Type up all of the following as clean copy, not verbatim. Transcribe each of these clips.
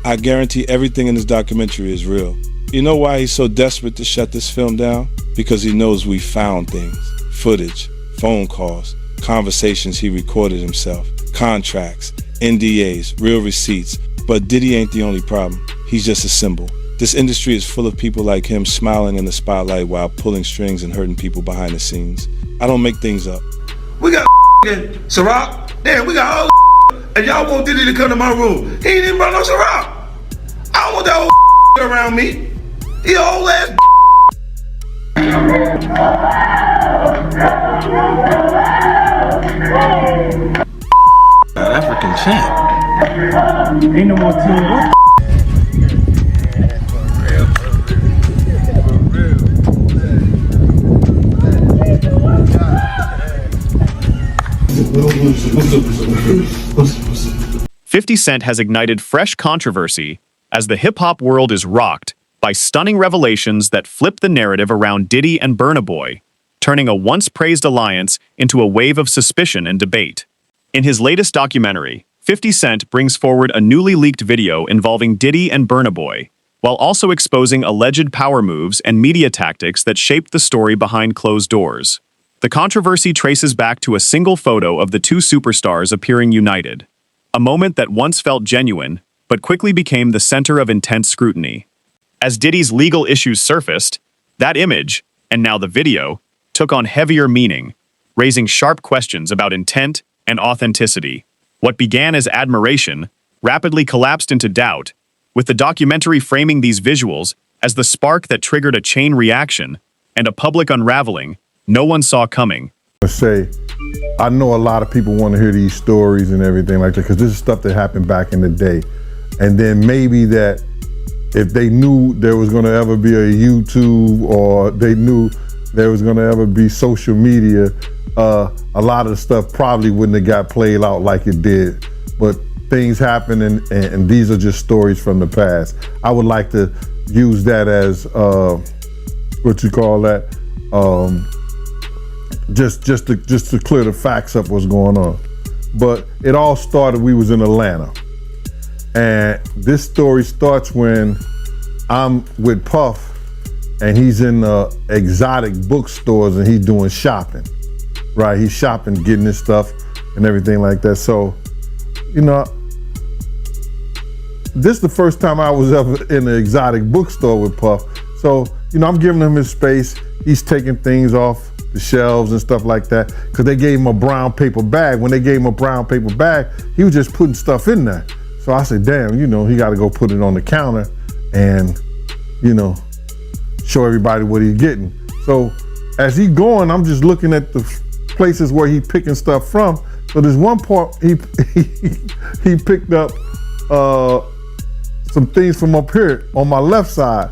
I guarantee everything in this documentary is real. You know why he's so desperate to shut this film down? Because he knows we found things. Footage, phone calls, conversations he recorded himself, contracts, NDAs, real receipts. But Diddy ain't the only problem. He's just a symbol. This industry is full of people like him smiling in the spotlight while pulling strings and hurting people behind the scenes. I don't make things up. We got Ciroc. Damn, we got all and y'all want Diddy to come to my room. He ain't even brought no Ciroc. I don't want that old around me. He a whole ass African champ. Ain't no more team. 50 Cent has ignited fresh controversy as the hip-hop world is rocked by stunning revelations that flip the narrative around Diddy and Burna Boy, turning a once-praised alliance into a wave of suspicion and debate. In his latest documentary, 50 Cent brings forward a newly leaked video involving Diddy and Burna Boy, while also exposing alleged power moves and media tactics that shaped the story behind closed doors. The controversy traces back to a single photo of the two superstars appearing united, a moment that once felt genuine, but quickly became the center of intense scrutiny. As Diddy's legal issues surfaced, that image, and now the video, took on heavier meaning, raising sharp questions about intent and authenticity. What began as admiration rapidly collapsed into doubt, with the documentary framing these visuals as the spark that triggered a chain reaction and a public unraveling no one saw coming. I know a lot of people want to hear these stories and everything like that because this is stuff that happened back in the day. And then maybe that if they knew there was going to ever be a YouTube or they knew there was going to ever be social media, a lot of the stuff probably wouldn't have got played out like it did. But things happen and these are just stories from the past. I would like to use that as, what you call that? Just to clear the facts up what's going on. But it all started, we was in Atlanta. And this story starts when I'm with Puff and he's in exotic bookstores and he's doing shopping, right? He's shopping, getting his stuff and everything like that. So, you know, this is the first time I was ever in an exotic bookstore with Puff. So, you know, I'm giving him his space. He's taking things off the shelves and stuff like that because they gave him a brown paper bag. When they gave him a brown paper bag, he was just putting stuff in there. So I said, damn, you know, he got to go put it on the counter and, you know, show everybody what he's getting. So as he going, I'm just looking at the places where he picking stuff from. So there's one part he picked up some things from up here on my left side.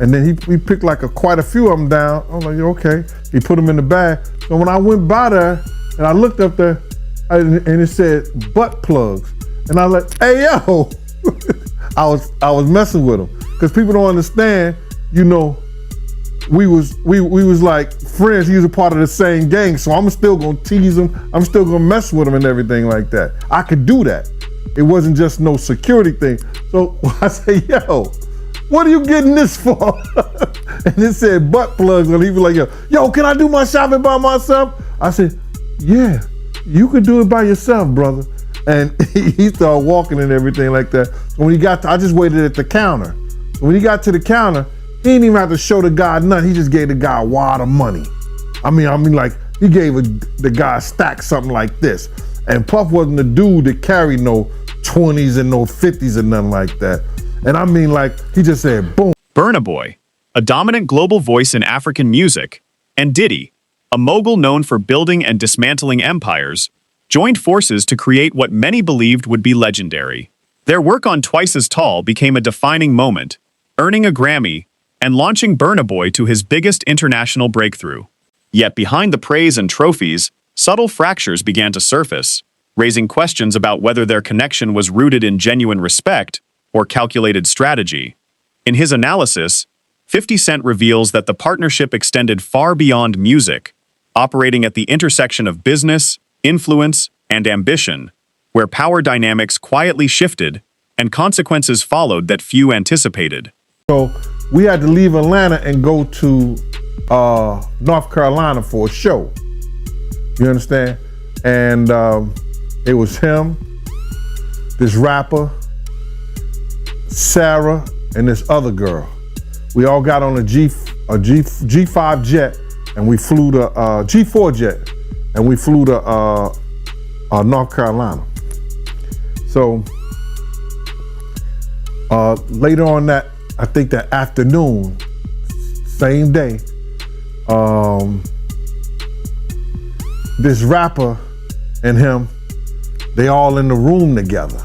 And then he picked like quite a few of them down. I was like, okay. He put them in the bag. So when I went by there and I looked up there and it said butt plugs. And I was like, hey, yo. I was messing with him. Because people don't understand, you know, we was like friends. He was a part of the same gang. So I'm still gonna tease him. I'm still gonna mess with him and everything like that. I could do that. It wasn't just no security thing. So I say, yo, what are you getting this for? And it said butt plugs, and he was like, yo, can I do my shopping by myself? I said, yeah, you can do it by yourself, brother. And he started walking and everything like that. So when he got to, I just waited at the counter. So when he got to the counter, he didn't even have to show the guy nothing. He just gave the guy a wad of money. I mean, like he gave the guy a stack something like this. And Puff wasn't the dude that carried no 20s and no 50s and nothing like that. And I mean, like, he just said, boom. Burna Boy, a dominant global voice in African music, and Diddy, a mogul known for building and dismantling empires, joined forces to create what many believed would be legendary. Their work on Twice as Tall became a defining moment, earning a Grammy and launching Burna Boy to his biggest international breakthrough. Yet behind the praise and trophies, subtle fractures began to surface, raising questions about whether their connection was rooted in genuine respect or calculated strategy. In his analysis, 50 Cent reveals that the partnership extended far beyond music, operating at the intersection of business, influence, and ambition, where power dynamics quietly shifted and consequences followed that few anticipated. So we had to leave Atlanta and go to North Carolina for a show. You understand? And it was him, this rapper, Sarah, and this other girl. We all got on a G5 jet, and we flew to G4 jet, and we flew to North Carolina. So later on that, I think that afternoon, same day, this rapper and him, they all in the room together.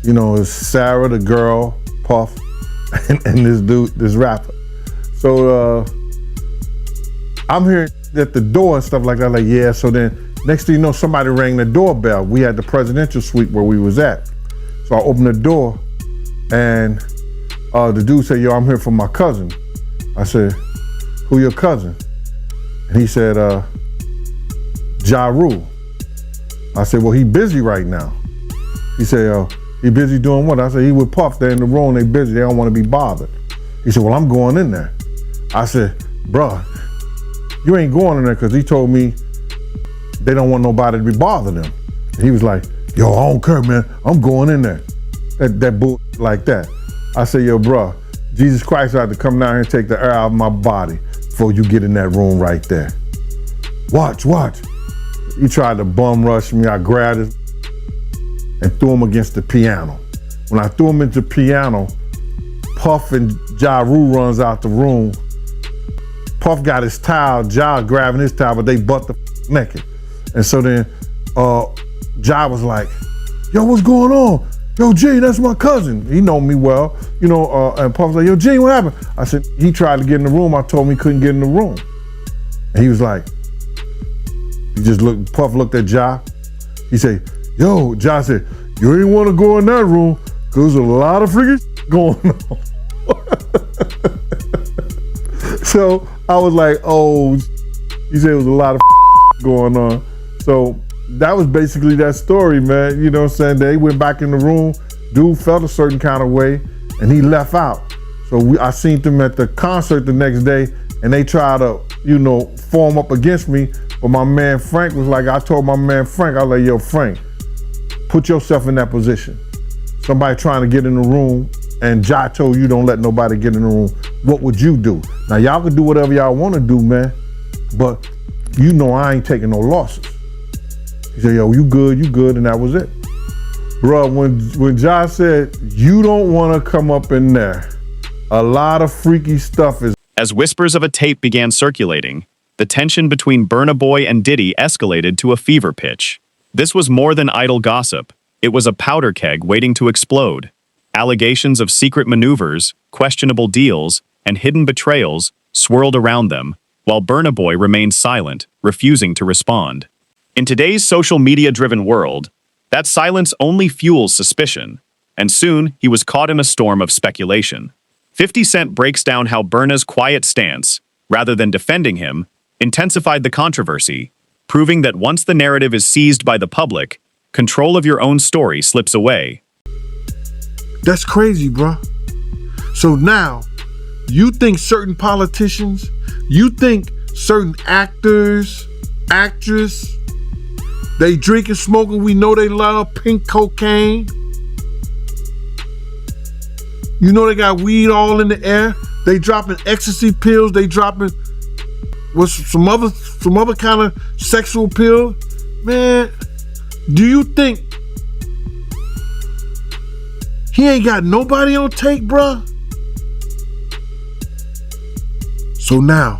You know, it's Sarah, the girl, Puff, and this dude, this rapper. So I'm here at the door and stuff like that, like, yeah. So then next thing you know, somebody rang the doorbell. We had the presidential suite where we was at. So I opened the door and the dude said, yo, I'm here for my cousin. I said, who your cousin? And he said, Ja Rule. I said, well, he busy right now. He said, he busy doing what? I said, he with Puff, they're in the room, they busy, they don't want to be bothered. He said, well, I'm going in there. I said, bruh, you ain't going in there because he told me they don't want nobody to be bothering them. And he was like, yo, I don't care, man, I'm going in there. That bull like that. I said, yo, bruh, Jesus Christ had to come down here and take the air out of my body before you get in that room right there. Watch. He tried to bum rush me. I grabbed it and threw him against the piano. When I threw him into the piano, Puff and Ja Rule runs out the room. Puff got his towel, Ja grabbing his towel, but they butt the naked. And so then Ja was like, yo, what's going on? Yo, G, that's my cousin. He know me well, you know, and Puff was like, yo, G, what happened? I said, he tried to get in the room. I told him he couldn't get in the room. And he was like, Puff looked at Ja. He said, yo, Ja said, you ain't want to go in that room because there's a lot of freaking going on. So I was like, oh, he said it was a lot of going on. So that was basically that story, man. You know what I'm saying? They went back in the room, dude felt a certain kind of way, and he left out. So I seen them at the concert the next day, and they tried to, you know, form up against me. But my man Frank was like, I told my man Frank, I was like, yo, Frank, put yourself in that position. Somebody trying to get in the room, and Ja told you don't let nobody get in the room. What would you do? Now, y'all can do whatever y'all want to do, man, but you know I ain't taking no losses. He said, yo, you good, and that was it. Bruh, when Ja said, you don't want to come up in there, a lot of freaky stuff is. As whispers of a tape began circulating, the tension between Burna Boy and Diddy escalated to a fever pitch. This was more than idle gossip. It was a powder keg waiting to explode. Allegations of secret maneuvers, questionable deals, and hidden betrayals swirled around them, while Burna Boy remained silent, refusing to respond. In today's social media-driven world, that silence only fuels suspicion, and soon he was caught in a storm of speculation. 50 Cent breaks down how Burna's quiet stance, rather than defending him, intensified the controversy, proving that once the narrative is seized by the public, control of your own story slips away. That's crazy, bro. So now, you think certain politicians, you think certain actors, actress, they drinking, smoking, we know they love pink cocaine. You know they got weed all in the air. They dropping ecstasy pills, they dropping some other kind of sexual pill. Man, do you think he ain't got nobody on tape, bruh? So now,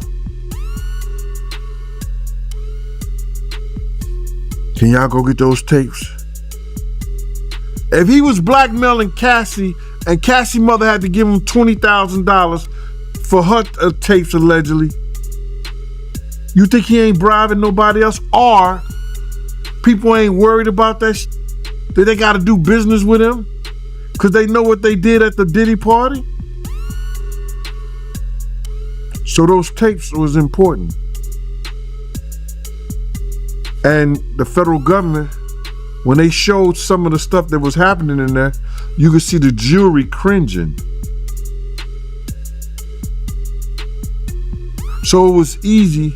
can y'all go get those tapes? If he was blackmailing Cassie and Cassie's mother had to give him $20,000 for her tapes allegedly, you think he ain't bribing nobody else? Or people ain't worried about that that they gotta do business with him because they know what they did at the Diddy party? So those tapes was important. And the federal government when they showed some of the stuff that was happening in there, you could see the jury cringing. So it was easy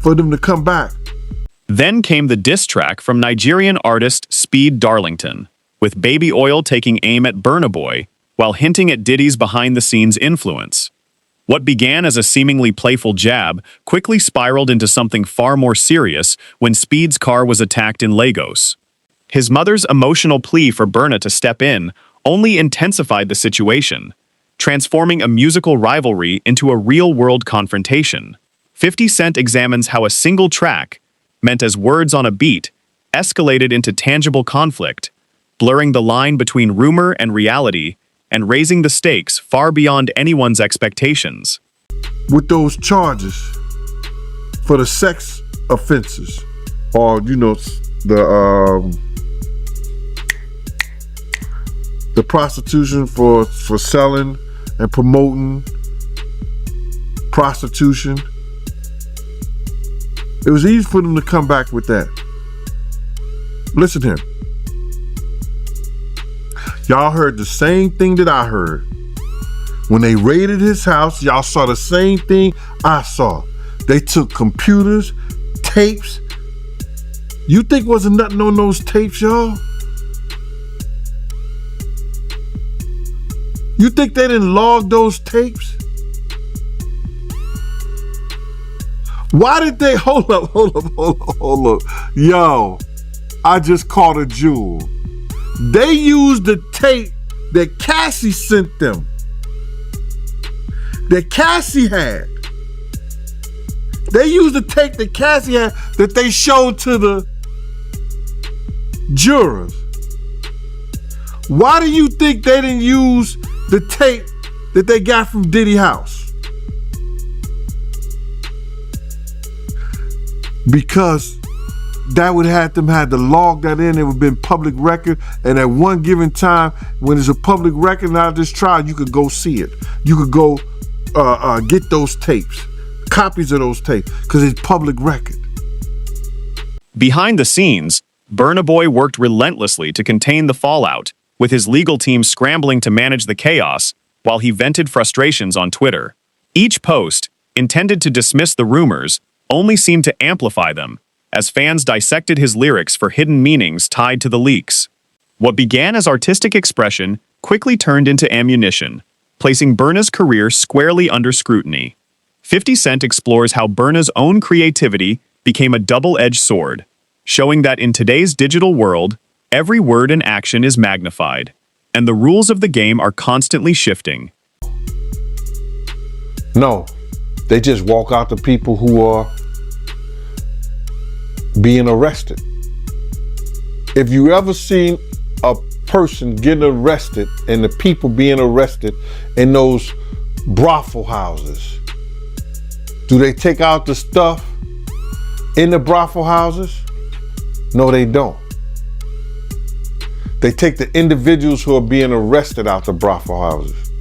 for them to come back. Then came the diss track from Nigerian artist Speed Darlington, with Baby Oil taking aim at Burna Boy while hinting at Diddy's behind-the-scenes influence. What began as a seemingly playful jab quickly spiraled into something far more serious when Speed's car was attacked in Lagos. His mother's emotional plea for Burna to step in only intensified the situation, transforming a musical rivalry into a real-world confrontation. 50 Cent examines how a single track, meant as words on a beat, escalated into tangible conflict, blurring the line between rumor and reality and raising the stakes far beyond anyone's expectations. With those charges for the sex offenses, or the prostitution for selling and promoting prostitution, it was easy for them to come back with that. Listen to him. Y'all heard the same thing that I heard. When they raided his house, y'all saw the same thing I saw. They took computers, tapes. You think wasn't nothing on those tapes, y'all? You think they didn't log those tapes? Why did they, hold up. Yo, I just caught a jewel. They used the tape that Cassie sent them. That Cassie had. They used the tape that Cassie had that they showed to the jurors. Why do you think they didn't use the tape that they got from Diddy house? Because that would have them had to log that in. It would have been public record. And at one given time, when it's a public record out of this trial, you could go see it. You could go get those tapes, copies of those tapes, because it's public record. Behind the scenes, Burna Boy worked relentlessly to contain the fallout, with his legal team scrambling to manage the chaos while he vented frustrations on Twitter. Each post, intended to dismiss the rumors, only seemed to amplify them, as fans dissected his lyrics for hidden meanings tied to the leaks. What began as artistic expression quickly turned into ammunition, placing Burna's career squarely under scrutiny. 50 Cent explores how Burna's own creativity became a double-edged sword, showing that in today's digital world, every word and action is magnified, and the rules of the game are constantly shifting. No, they just walk out to people who are being arrested. If you ever seen a person getting arrested and the people being arrested in those brothel houses, do they take out the stuff in the brothel houses? No, they don't. They take the individuals who are being arrested out the brothel houses.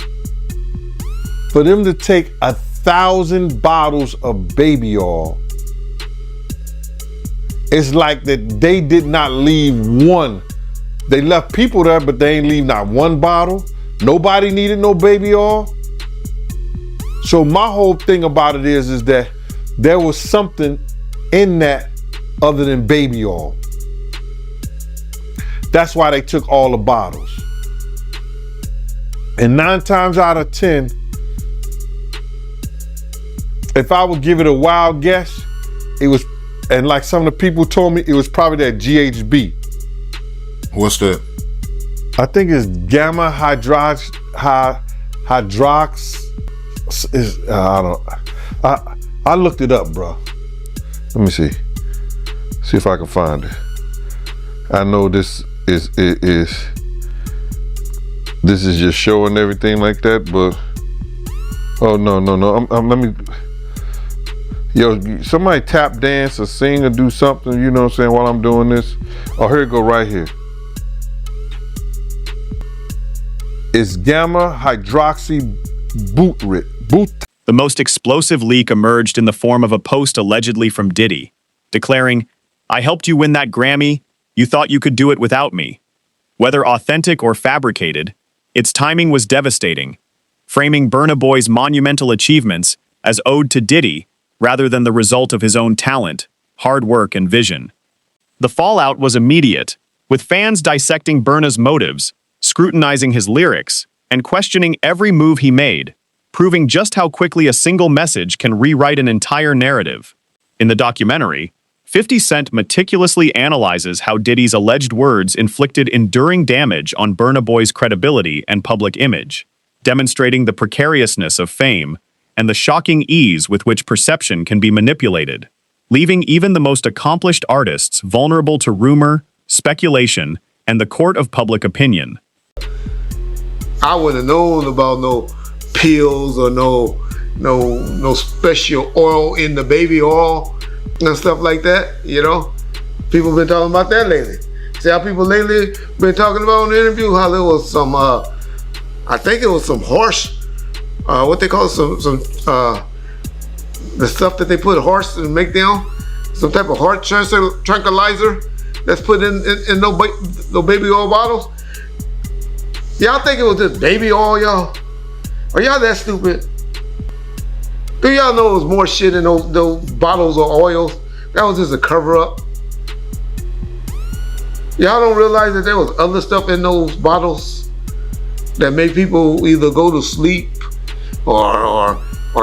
For them to take 1,000 bottles of baby oil, it's like that they did not leave one. They left people there, but they ain't leave not one bottle. Nobody needed no baby oil. So my whole thing about it is that there was something in that other than baby oil. That's why they took all the bottles. And 9 times out of 10, if I would give it a wild guess, it was, and like some of the people told me, it was probably that GHB. What's that? I think it's gamma hydrox. I looked it up, bro. Let me see if I can find it. I know this is just showing everything like that, but oh no. Let me. Yo, somebody tap dance or sing or do something, you know what I'm saying, while I'm doing this. Oh, here it go right here. It's gamma hydroxy butyrate. The most explosive leak emerged in the form of a post allegedly from Diddy, declaring, "I helped you win that Grammy. You thought you could do it without me. Whether authentic or fabricated, its timing was devastating, framing Burna Boy's monumental achievements as ode to Diddy rather than the result of his own talent, hard work, and vision. The fallout was immediate, with fans dissecting Burna's motives, scrutinizing his lyrics, and questioning every move he made, proving just how quickly a single message can rewrite an entire narrative. In the documentary, 50 Cent meticulously analyzes how Diddy's alleged words inflicted enduring damage on Burna Boy's credibility and public image, demonstrating the precariousness of fame and the shocking ease with which perception can be manipulated, leaving even the most accomplished artists vulnerable to rumor, speculation, and the court of public opinion. I wouldn't have known about no pills or no special oil in the baby oil and stuff like that, you know? People been talking about that lately. See how people lately been talking about in the interview, how there was some, I think it was some horse, what they call it, the stuff that they put horse and make down, some type of heart tranquilizer that's put in no baby oil bottles. Y'all think it was just baby oil, y'all? Are y'all that stupid? Do y'all know it was more shit in those bottles of oils? That was just a cover up. Y'all don't realize that there was other stuff in those bottles that made people either go to sleep or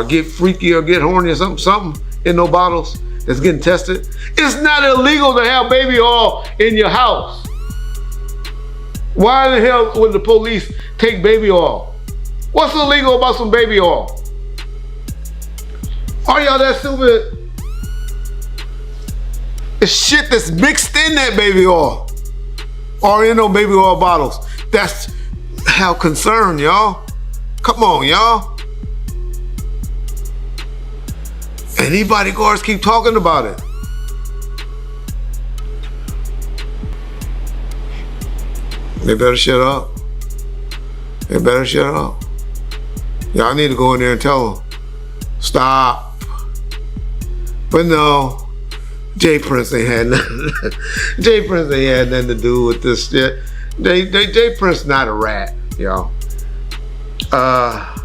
get freaky or get horny or something in those bottles that's getting tested. It's not illegal to have baby oil in your house. Why the hell would the police take baby oil? What's illegal about some baby oil? Are y'all that stupid? It's shit that's mixed in that baby oil or in those baby oil bottles. That's how concerned, y'all. Come on, y'all. And these bodyguards keep talking about it. They better shut up. They better shut up. Y'all need to go in there and tell them, stop. But no, Jay Prince ain't had nothing. Jay Prince ain't had nothing to do with this shit. Jay Prince not a rat, y'all. I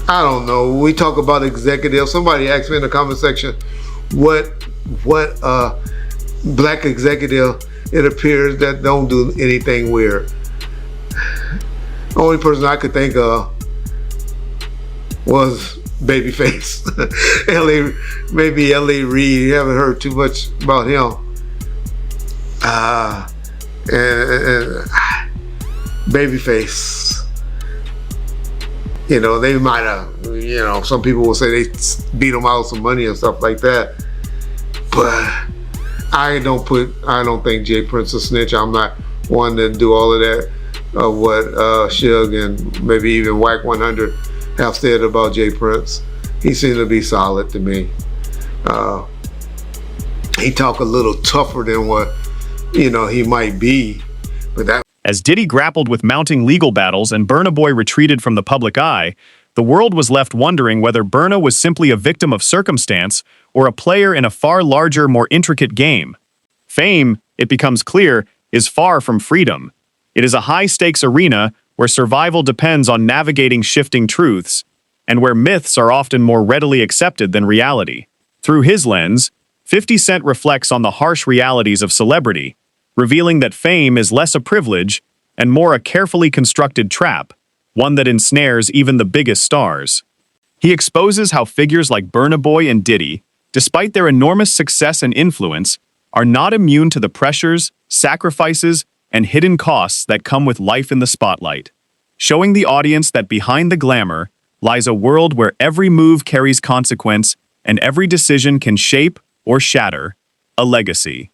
don't know. We talk about executives. Somebody asked me in the comment section what black executive it appears that don't do anything weird. The only person I could think of was Babyface. Maybe L.A. Reid. You haven't heard too much about him. And Babyface. You know, they might have, you know, some people will say they beat him out of some money and stuff like that. But I don't think Jay Prince a snitch. I'm not one to do all of that, what Suge and maybe even Wack 100 have said about Jay Prince. He seemed to be solid to me. He talk a little tougher than what, you know, he might be, but that. As Diddy grappled with mounting legal battles and Burna Boy retreated from the public eye, the world was left wondering whether Burna was simply a victim of circumstance or a player in a far larger, more intricate game. Fame, it becomes clear, is far from freedom. It is a high-stakes arena where survival depends on navigating shifting truths, and where myths are often more readily accepted than reality. Through his lens, 50 Cent reflects on the harsh realities of celebrity, revealing that fame is less a privilege and more a carefully constructed trap, one that ensnares even the biggest stars. He exposes how figures like Burna Boy and Diddy, despite their enormous success and influence, are not immune to the pressures, sacrifices, and hidden costs that come with life in the spotlight, showing the audience that behind the glamour lies a world where every move carries consequence and every decision can shape or shatter a legacy.